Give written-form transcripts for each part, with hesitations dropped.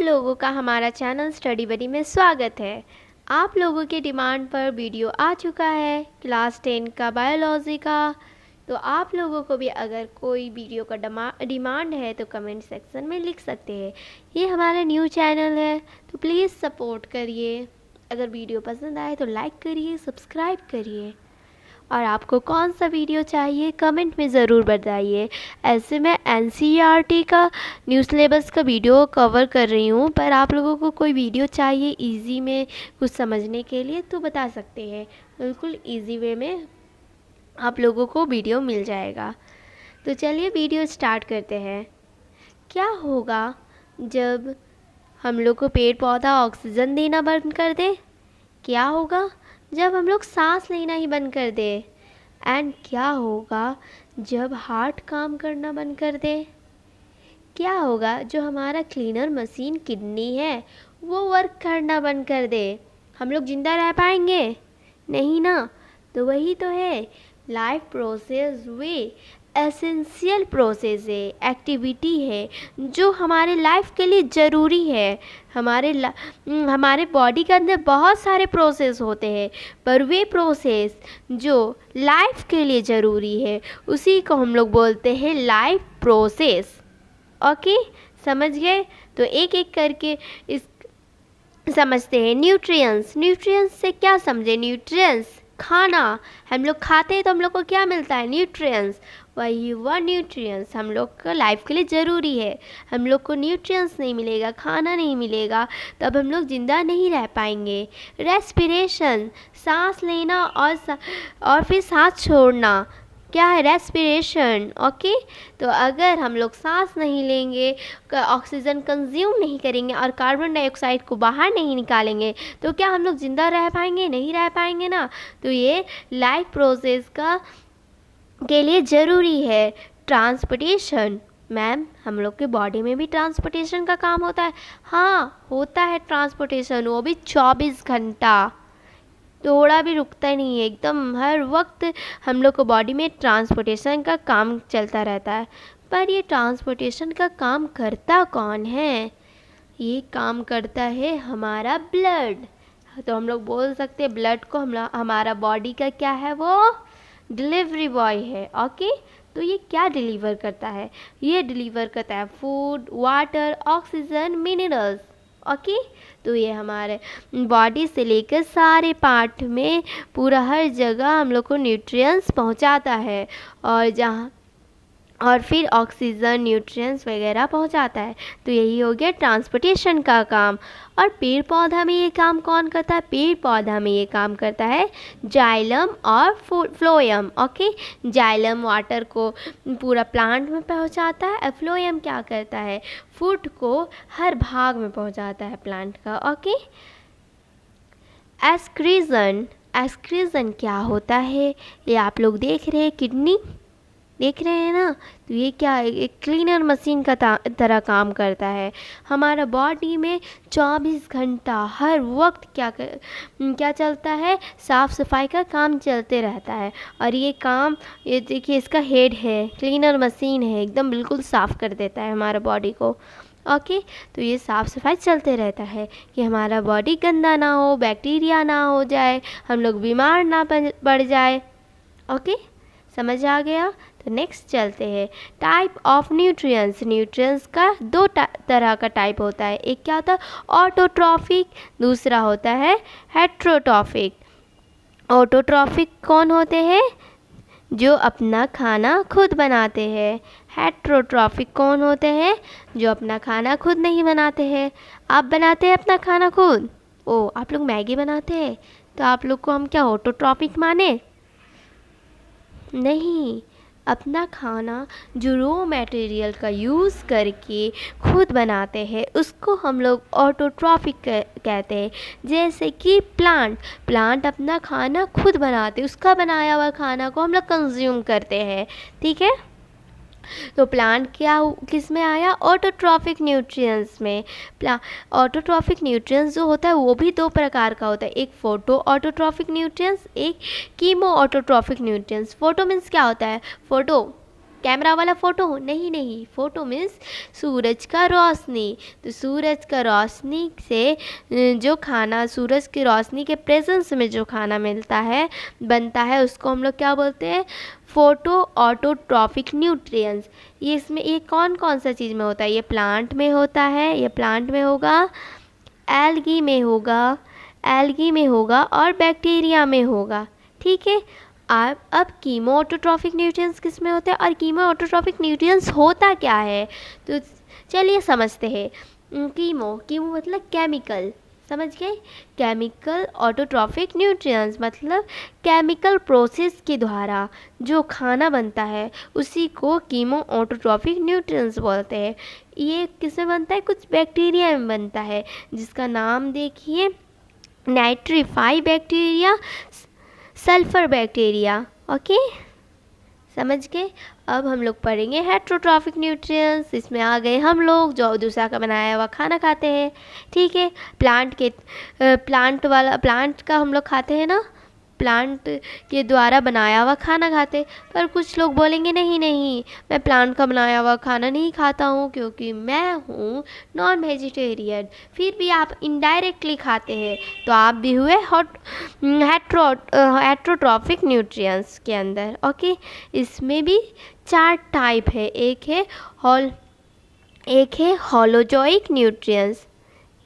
लोगों का हमारा चैनल स्टडी बडी में स्वागत है। आप लोगों के डिमांड पर वीडियो आ चुका है क्लास 10 का बायोलॉजी का। तो आप लोगों को भी अगर कोई वीडियो का डिमांड है तो कमेंट सेक्शन में लिख सकते हैं। ये हमारा न्यू चैनल है तो प्लीज़ सपोर्ट करिए। अगर वीडियो पसंद आए तो लाइक करिए, सब्सक्राइब करिए और आपको कौन सा वीडियो चाहिए कमेंट में ज़रूर बताइए। ऐसे मैं एनसीईआरटी का न्यू सिलेबस का वीडियो कवर कर रही हूँ, पर आप लोगों को कोई वीडियो चाहिए इजी में कुछ समझने के लिए तो बता सकते हैं। बिल्कुल इजी वे में आप लोगों को वीडियो मिल जाएगा। तो चलिए वीडियो स्टार्ट करते हैं। क्या होगा जब हम लोग को पेड़ पौधा ऑक्सीजन देना बंद कर दे? क्या होगा जब हम लोग सांस लेना ही बंद कर दे? एंड क्या होगा जब हार्ट काम करना बंद कर दे? क्या होगा जो हमारा क्लीनर मशीन किडनी है वो वर्क करना बंद कर दे? हम लोग जिंदा रह पाएंगे? नहीं ना। तो वही तो है, लाइफ प्रोसेस वे एसेंशियल प्रोसेस है, एक्टिविटी है जो हमारे लाइफ के लिए ज़रूरी है। हमारे बॉडी के अंदर बहुत सारे प्रोसेस होते हैं, पर वे प्रोसेस जो लाइफ के लिए ज़रूरी है उसी को हम लोग बोलते हैं लाइफ प्रोसेस। ओके, समझ गए? तो एक एक करके इस समझते हैं। न्यूट्रिएंट्स, न्यूट्रिएंट्स से क्या समझे? न्यूट्रिएंट्स खाना, हम लोग खाते हैं तो हम लोग को क्या मिलता है? न्यूट्रिएंट्स। वही वह न्यूट्रिएंट्स हम लोग का लाइफ के लिए ज़रूरी है। हम लोग को न्यूट्रिएंट्स नहीं मिलेगा, खाना नहीं मिलेगा, तब हम लोग ज़िंदा नहीं रह पाएंगे। रेस्पिरेशन, सांस लेना और फिर सांस छोड़ना, क्या है? रेस्पिरेशन। ओके, तो अगर हम लोग सांस नहीं लेंगे, ऑक्सीजन कंज्यूम नहीं करेंगे और कार्बन डाइऑक्साइड को बाहर नहीं निकालेंगे तो क्या हम लोग ज़िंदा रह पाएंगे? नहीं रह पाएंगे ना। तो ये लाइफ प्रोसेस के लिए ज़रूरी है। ट्रांसपोर्टेशन, मैम हम लोग के बॉडी में भी ट्रांसपोर्टेशन का काम होता है? हाँ होता है ट्रांसपोर्टेशन, वो भी 24 घंटा, थोड़ा भी रुकता नहीं है, एकदम हर वक्त हम लोग को बॉडी में ट्रांसपोर्टेशन का काम चलता रहता है। पर ये ट्रांसपोर्टेशन का काम करता कौन है? ये काम करता है हमारा ब्लड। तो हम लोग बोल सकते हैं ब्लड को हमारा बॉडी का क्या है? वो डिलीवरी बॉय है। ओके, तो ये क्या डिलीवर करता है? ये डिलीवर करता है food, water, oxygen, minerals. Okay, तो ये हमारे बॉडी से लेकर सारे पार्ट में पूरा हर जगह हम लोग को न्यूट्रिएंट्स पहुंचाता है और फिर ऑक्सीजन, न्यूट्रिएंट्स वगैरह पहुंचाता है। तो यही हो गया ट्रांसपोर्टेशन का काम। और पेड़ पौधा में ये काम कौन करता है? पेड़ पौधा में ये काम करता है जाइलम और फ्लोएम। ओके, जाइलम वाटर को पूरा प्लांट में पहुंचाता है, फ्लोएम क्या करता है? फूड को हर भाग में पहुंचाता है प्लांट का। ओके, एक्सक्रीजन, एक्सक्रीजन क्या होता है? ये आप लोग देख रहे हैं, किडनी देख रहे हैं ना। तो ये क्या है? एक क्लीनर मशीन का तरह काम करता है। हमारा बॉडी में 24 घंटा हर वक्त क्या चलता है? साफ़ सफाई का काम चलते रहता है। और ये काम, ये देखिए इसका हेड है, क्लीनर मशीन है, एकदम बिल्कुल साफ़ कर देता है हमारा बॉडी को। ओके, तो ये साफ़ सफाई चलते रहता है कि हमारा बॉडी गंदा ना हो, बैक्टीरिया ना हो जाए, हम लोग बीमार ना पड़ जाए। ओके, समझ आ गया? तो नेक्स्ट चलते हैं। टाइप ऑफ न्यूट्रिएंट्स, न्यूट्रिएंट्स का दो तरह का टाइप होता है। एक क्या होता है? ऑटोट्रॉफिक, दूसरा होता है हेट्रोट्रॉफिक। ऑटोट्रॉफिक कौन होते हैं? जो अपना खाना खुद बनाते हैं। हेट्रोट्रॉफिक कौन होते हैं? जो अपना खाना खुद नहीं बनाते हैं। आप बनाते हैं अपना खाना खुद? ओ, आप लोग मैगी बनाते हैं, तो आप लोग को हम क्या ऑटोट्रॉफिक माने? नहीं, अपना खाना जो रॉ मटेरियल का यूज़ करके खुद बनाते हैं उसको हम लोग ऑटोट्रॉफिक कहते हैं। जैसे कि प्लांट अपना खाना खुद बनाते, उसका बनाया हुआ खाना को हम लोग कंज्यूम करते हैं। ठीक है, तो प्लांट किस में आया? ऑटोट्रॉफिक न्यूट्रिएंट्स में। ऑटोट्रॉफिक न्यूट्रिएंट्स जो होता है वो भी दो प्रकार का होता है, एक फोटो ऑटोट्रॉफिक न्यूट्रिएंट्स, एक chemo autotrophic nutrients. Photo means क्या होता है? फोटो कैमरा वाला फ़ोटो नहीं नहीं, फ़ोटो मीन्स सूरज का रोशनी। तो सूरज का रोशनी से जो खाना, सूरज की रोशनी के प्रेजेंस में जो खाना मिलता है, बनता है, उसको हम लोग क्या बोलते हैं? Photo autotrophic nutrients. ये इसमें ये कौन कौन सा चीज़ में होता है? ये प्लांट में होता है, ये प्लांट में होगा, एल्गी में होगा, एल्गी में होगा और बैक्टीरिया में होगा। ठीक है। अब कीमो ऑटोट्रॉफिक न्यूट्रिएंट्स किस में होते हैं और कीमो ऑटोट्रॉफिक न्यूट्रिएंट्स होता क्या है? तो चलिए समझते हैं। कीमो, कीमो मतलब केमिकल, समझ गए? केमिकल ऑटोट्रॉफिक न्यूट्रिएंट्स मतलब केमिकल प्रोसेस के द्वारा जो खाना बनता है उसी को कीमो ऑटोट्रॉफिक न्यूट्रिएंट्स बोलते हैं। ये किसमें बनता है? कुछ बैक्टीरिया में बनता है, जिसका नाम देखिए, नाइट्रीफाई बैक्टीरिया, सल्फर बैक्टीरिया। ओके, समझ गए? अब हम लोग पढ़ेंगे हेट्रोट्रॉफिक न्यूट्रिएंट्स। इसमें आ गए हम लोग जो दूसरा का बनाया हुआ खाना खाते हैं। ठीक है, प्लांट का हम लोग खाते हैं ना, प्लांट के द्वारा बनाया हुआ खाना खाते। पर कुछ लोग बोलेंगे नहीं नहीं, मैं प्लांट का बनाया हुआ खाना नहीं खाता हूँ क्योंकि मैं हूँ नॉन वेजिटेरियन। फिर भी आप इनडायरेक्टली खाते हैं, तो आप भी हुए हेट्रोट्रॉफिक न्यूट्रिएंट्स के अंदर। ओके, इसमें भी 4 टाइप है। एक है होलोजोइक न्यूट्रिएंट्स।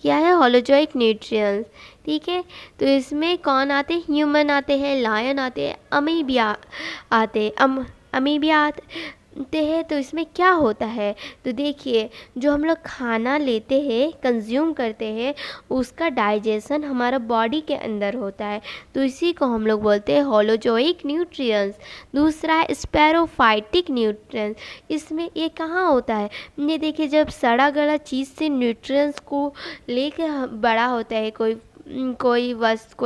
क्या है? Holozoic nutrients. ठीक है, तो इसमें कौन आते हैं? ह्यूमन आते हैं, लायन आते हैं, अमीबिया आते हैं। तो इसमें क्या होता है? तो देखिए, जो हम लोग खाना लेते हैं, कंज्यूम करते हैं, उसका डाइजेशन हमारा बॉडी के अंदर होता है, तो इसी को हम लोग बोलते हैं होलोजोइक न्यूट्रिएंट्स। दूसरा है स्पैरोफाइटिक न्यूट्रिएंट्स। इसमें ये कहाँ होता है? ये देखिए, जब सड़ा गला चीज़ से न्यूट्रिएंट्स को लेके बड़ा होता है कोई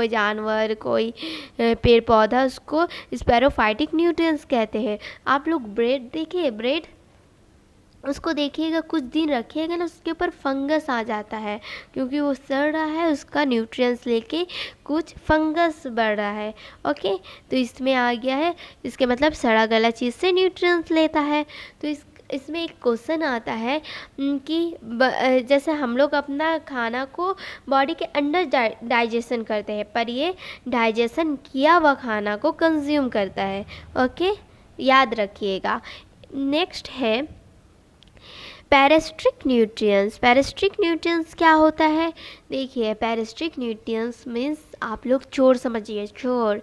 जानवर, कोई पेड़ पौधा, उसको स्पैरोफाइटिक न्यूट्रिएंट्स कहते हैं। आप लोग ब्रेड देखिए, ब्रेड उसको देखिएगा, कुछ दिन रखिएगा ना, उसके ऊपर फंगस आ जाता है क्योंकि वो सड़ रहा है, उसका न्यूट्रिएंट्स लेके कुछ फंगस बढ़ रहा है। ओके, तो इसमें आ गया है, इसके मतलब सड़ा गला चीज़ से न्यूट्रिएंट्स लेता है। तो इसमें एक क्वेश्चन आता है कि जैसे हम लोग अपना खाना को बॉडी के अंदर डाइजेशन करते हैं, पर ये डाइजेशन किया हुआ खाना को कंज्यूम करता है। ओके, याद रखिएगा। नेक्स्ट है पैरासिटिक न्यूट्रिएंट्स। पैरासिटिक न्यूट्रिएंट्स क्या होता है? देखिए, पैरासिटिक न्यूट्रिएंट्स मीन्स, आप लोग चोर समझिए, चोर।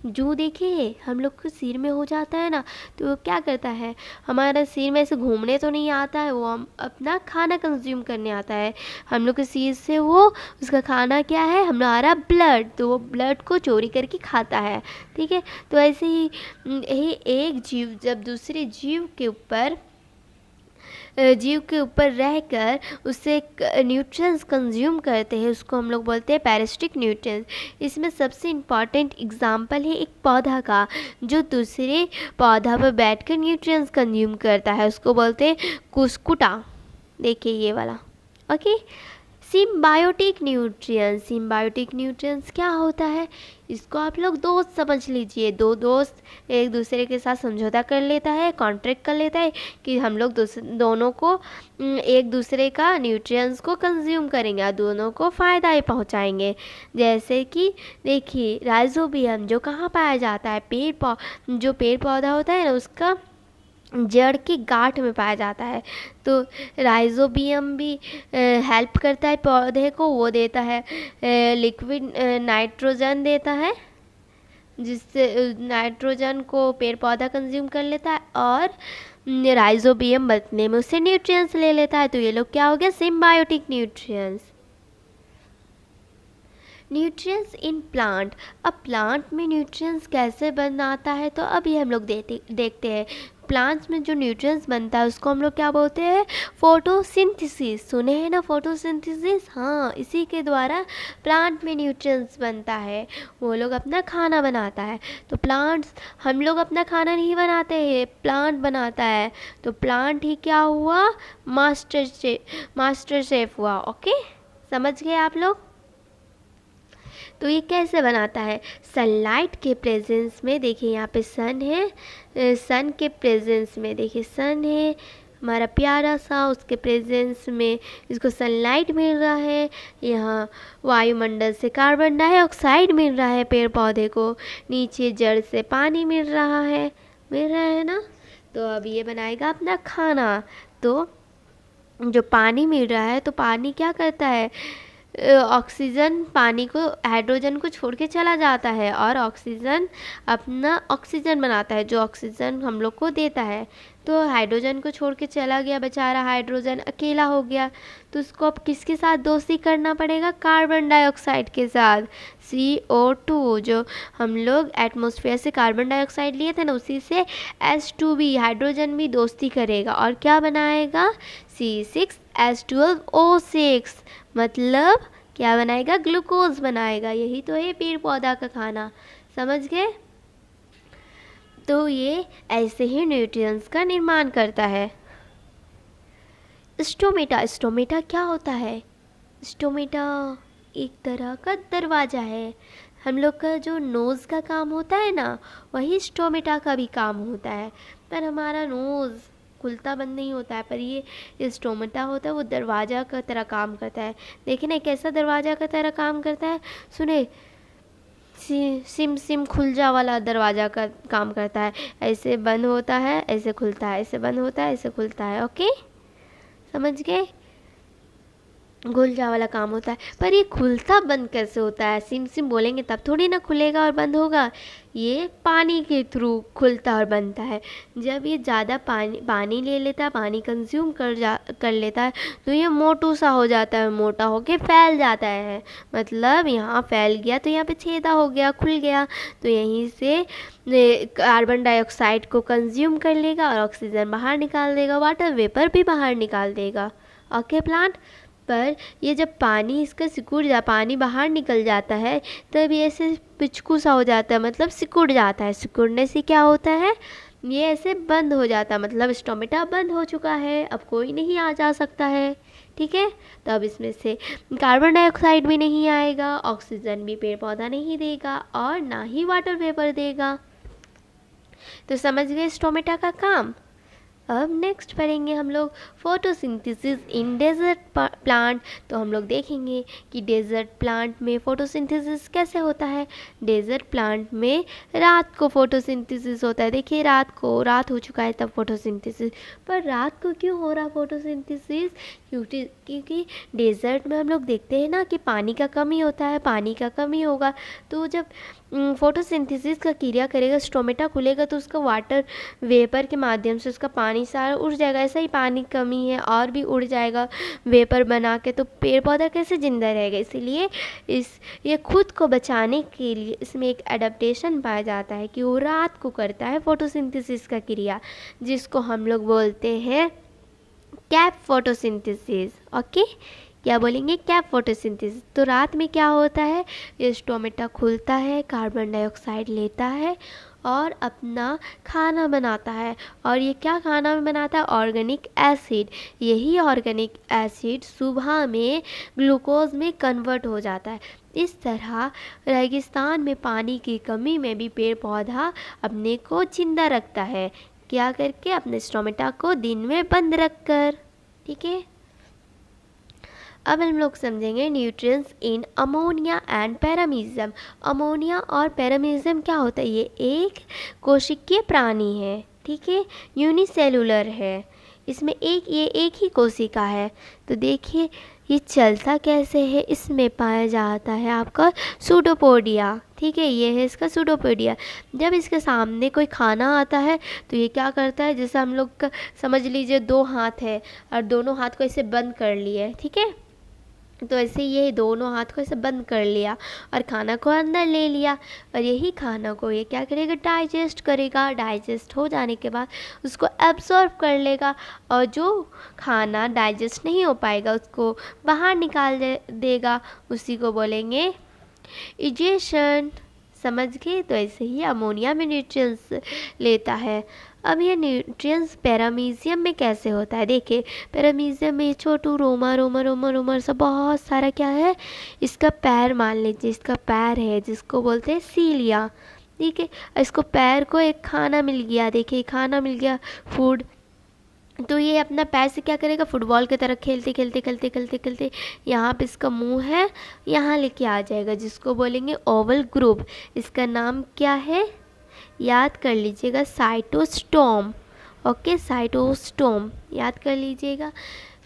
जू देखिए, हम लोग को सिर में हो जाता है ना, तो वो क्या करता है? हमारा सिर में ऐसे घूमने तो नहीं आता है, वो हम अपना खाना कंज्यूम करने आता है। हम लोग के सिर से वो, उसका खाना क्या है? हमारा ब्लड, तो वो ब्लड को चोरी करके खाता है। ठीक है, तो ऐसे ही एक जीव जब दूसरे जीव के ऊपर रहकर उससे न्यूट्रिएंट्स कंज्यूम करते हैं, उसको हम लोग बोलते हैं पैरासिटिक न्यूट्रिएंट्स। इसमें सबसे इम्पॉर्टेंट एग्जांपल है एक पौधा का, जो दूसरे पौधा पर बैठकर न्यूट्रिएंट्स कंज्यूम करता है, उसको बोलते हैं कुस्कुटा। देखिए ये वाला। Okay, symbiotic nutrients. Symbiotic nutrients क्या होता है? इसको आप लोग दोस्त समझ लीजिए। दो दोस्त एक दूसरे के साथ समझौता कर लेता है, कॉन्ट्रैक्ट कर लेता है कि हम लोग दोनों को एक दूसरे का न्यूट्रिएंट्स को कंज्यूम करेंगे और दोनों को फ़ायदा ही पहुंचाएंगे। जैसे कि देखिए, राइजोबियम जो कहाँ पाया जाता है? जो पेड़ पौधा होता है ना, उसका जड़ की गांठ में पाया जाता है। तो राइजोबियम भी हेल्प करता है पौधे को, वो देता है लिक्विड नाइट्रोजन देता है, जिससे नाइट्रोजन को पेड़ पौधा कंज्यूम कर लेता है और राइजोबियम बदले में उससे न्यूट्रिएंट्स ले लेता है। तो ये लोग क्या हो गया? Symbiotic nutrients. Nutrients in plant. अब प्लांट में न्यूट्रिएंट्स कैसे बनाता है, तो अभी हम लोग देखते हैं। प्लांट्स में जो न्यूट्रिएंट्स बनता है उसको हम लोग क्या बोलते हैं? फोटोसिंथेसिस। सुने हैं ना फोटोसिंथेसिस? हाँ, इसी के द्वारा प्लांट में न्यूट्रिएंट्स बनता है, वो लोग अपना खाना बनाता है। तो प्लांट्स, हम लोग अपना खाना नहीं बनाते हैं, प्लांट बनाता है। तो प्लांट ही क्या हुआ? मास्टर शेफ हुआ। ओके, समझ गए आप लोग? तो ये कैसे बनाता है? सनलाइट के प्रेजेंस में, देखिए यहाँ पे सन है, सन के प्रेजेंस में, देखिए सन है हमारा प्यारा सा, उसके प्रेजेंस में इसको सनलाइट मिल रहा है। यहाँ वायुमंडल से कार्बन डाइऑक्साइड मिल रहा है पेड़ पौधे को, नीचे जड़ से पानी मिल रहा है ना। तो अब ये बनाएगा अपना खाना। तो जो पानी मिल रहा है, तो पानी क्या करता है? ऑक्सीजन पानी को, हाइड्रोजन को छोड़ के चला जाता है और ऑक्सीजन अपना ऑक्सीजन बनाता है, जो ऑक्सीजन हम लोग को देता है। तो हाइड्रोजन को छोड़ के चला गया बेचारा, हाइड्रोजन अकेला हो गया। तो उसको अब किसके साथ दोस्ती करना पड़ेगा? कार्बन डाइऑक्साइड के साथ, CO2, जो हम लोग एटमॉस्फेयर से कार्बन डाइऑक्साइड लिए थे ना, उसी से H2 हाइड्रोजन भी दोस्ती करेगा और क्या बनाएगा? C6H12O6, मतलब क्या बनाएगा? ग्लूकोज बनाएगा। यही तो है पेड़ पौधा का खाना, समझ गए? तो ये ऐसे ही न्यूट्रिएंट्स का निर्माण करता है। स्टोमेटा, स्टोमेटा क्या होता है? स्टोमेटा एक तरह का दरवाज़ा है। हम लोग का जो नोज़ का काम होता है ना, वही स्टोमेटा का भी काम होता है। पर हमारा नोज़ खुलता बंद नहीं होता है, पर ये स्टोमेटा होता है, वो दरवाज़ा का तरह काम करता है। देखिए ना कैसा दरवाज़ा का तरह काम करता है, सुने, सिम सिम खुल जा वाला दरवाज़ा का काम करता है। ऐसे बंद होता है, ऐसे खुलता है, ऐसे बंद होता है, ऐसे खुलता है। ओके, समझ गए? खुल जा वाला काम होता है। पर ये खुलता बंद कैसे होता है? सिम सिम बोलेंगे तब थोड़ी ना खुलेगा और बंद होगा। ये पानी के थ्रू खुलता और बनता है। जब ये ज़्यादा पानी ले लेता है, पानी कंज्यूम कर लेता है, तो ये मोटू सा हो जाता है, मोटा होके फैल जाता है। मतलब यहाँ फैल गया तो यहाँ पे छेदा हो गया, खुल गया, तो यहीं से कार्बन डाइऑक्साइड को कंज्यूम कर लेगा और ऑक्सीजन बाहर निकाल देगा, वाटर वेपर भी बाहर निकाल देगा। Okay plant. पर ये जब पानी इसका पानी बाहर निकल जाता है, तब ये ऐसे पिचकू सा हो जाता है, मतलब सिकुड़ जाता है। सिकुड़ने से क्या होता है? ये ऐसे बंद हो जाता है, मतलब स्टोमेटा बंद हो चुका है, अब कोई नहीं आ जा सकता है। ठीक है, तो अब इसमें से कार्बन डाइऑक्साइड भी नहीं आएगा, ऑक्सीजन भी पेड़ पौधा नहीं देगा और ना ही वाटर वेपर देगा। तो समझ गए स्टोमेटा का काम। अब नेक्स्ट पढ़ेंगे हम लोग फोटोसिंथेसिस इन डेजर्ट प्लांट। तो हम लोग देखेंगे कि डेजर्ट प्लांट में फोटोसिंथेसिस कैसे होता है। डेजर्ट प्लांट में रात को फोटोसिंथेसिस होता है। देखिए रात हो चुका है तब फोटोसिंथेसिस। पर रात को क्यों हो रहा फोटोसिंथेसिस? क्योंकि डेजर्ट में हम लोग देखते हैं ना कि पानी का कमी होता है, पानी का कमी होगा तो जब फोटोसिंथेसिस का क्रिया करेगा, स्टोमेटा खुलेगा, तो उसका वाटर वेपर के माध्यम से उसका पानी सारा उड़ जाएगा। ऐसा ही पानी कमी है और भी उड़ जाएगा वेपर बना के, तो पेड़ पौधा कैसे जिंदा रहेगा? इसीलिए ये खुद को बचाने के लिए इसमें एक एडेप्टेशन पाया जाता है कि वो रात को करता है फोटोसिंथेसिस का क्रिया, जिसको हम लोग बोलते हैं कैप फोटोसिंथेसिस। ओके, क्या बोलेंगे? Cap photosynthesis. तो रात में क्या होता है? ये स्टोमेटा खुलता है, कार्बन डाइऑक्साइड लेता है और अपना खाना बनाता है। और ये क्या खाना में बनाता है? Organic acid. यही ऑर्गेनिक एसिड सुबह में ग्लूकोज में कन्वर्ट हो जाता है। इस तरह रेगिस्तान में पानी की कमी में भी पेड़ पौधा अपने को जिंदा रखता है। क्या करके? अपने स्टोमेटा को दिन में बंद रखकर। ठीक है, अब हम लोग समझेंगे nutrients in ammonia and paramecium. अमोनिया और पैरामीजियम क्या होता है? ये एक कोशिकीय प्राणी है। ठीक है, यूनिसेलुलर है, इसमें ये एक ही कोशिका है। तो देखिए ये चलता कैसे है? इसमें पाया जाता है आपका सूडोपोडिया। ठीक है, ये है इसका सूडोपोडिया। जब इसके सामने कोई खाना आता है तो ये क्या करता है? जैसे हम लोग का समझ लीजिए दो हाथ है और दोनों हाथ को ऐसे बंद कर लिए, ठीक है, तो ऐसे ये दोनों हाथ को ऐसे बंद कर लिया और खाना को अंदर ले लिया और यही खाना को ये क्या करेगा? डाइजेस्ट करेगा। डाइजेस्ट हो जाने के बाद उसको एब्जॉर्ब कर लेगा और जो खाना डाइजेस्ट नहीं हो पाएगा उसको बाहर निकाल देगा। उसी को बोलेंगे इजेशन। समझ गए? तो ऐसे ही अमोनिया में न्यूट्रिएंट्स लेता है। अब ये न्यूट्रिएंट्स पैरामीशियम में कैसे होता है, देखिए पैरामीशियम में छोटू रोमा रोमा रोमा रोमा सब बहुत सारा क्या है, इसका पैर मान लीजिए, इसका पैर है जिसको बोलते हैं सीलिया, ठीक है। इसको पैर को एक खाना मिल गया, देखिए खाना मिल गया, फूड। तो ये अपना पैर से क्या करेगा, फुटबॉल की तरह खेलते खेलते खेलते खेलते खेलते यहाँ पे इसका मुंह है, यहाँ लेके आ जाएगा, जिसको बोलेंगे ओवल ग्रुप। इसका नाम क्या है, याद कर लीजिएगा, साइटोस्टोम। ओके, साइटोस्टोम याद कर लीजिएगा।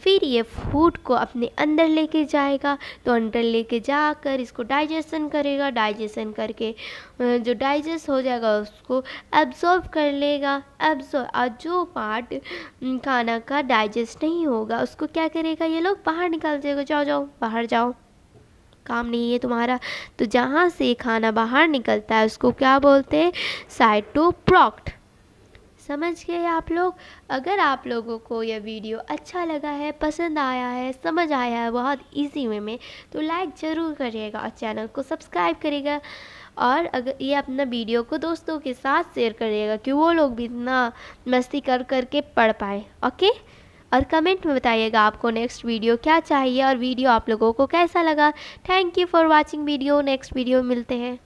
फिर ये फूड को अपने अंदर लेके जाएगा, तो अंदर लेके जाकर इसको डाइजेशन करेगा, डाइजेशन करके जो डाइजेस्ट हो जाएगा उसको एब्जॉर्ब कर लेगा। एब्जॉर्ब, और जो पार्ट खाना का डाइजेस्ट नहीं होगा उसको क्या करेगा, ये लोग बाहर निकाल देगा, जाओ जाओ बाहर जाओ, काम नहीं है तुम्हारा। तो जहाँ से खाना बाहर निकलता है उसको क्या बोलते हैं, साइटोप्रोक्ट। समझ गए आप लोग। अगर आप लोगों को यह वीडियो अच्छा लगा है, पसंद आया है, समझ आया है बहुत इजी वे में, तो लाइक ज़रूर करिएगा और चैनल को सब्सक्राइब करिएगा। और अगर ये अपना वीडियो को दोस्तों के साथ शेयर करिएगा कि वो लोग भी इतना मस्ती कर कर के पढ़ पाए। ओके, और कमेंट में बताइएगा आपको नेक्स्ट वीडियो क्या चाहिए और वीडियो आप लोगों को कैसा लगा। Thank you for watching video. Next video में मिलते हैं।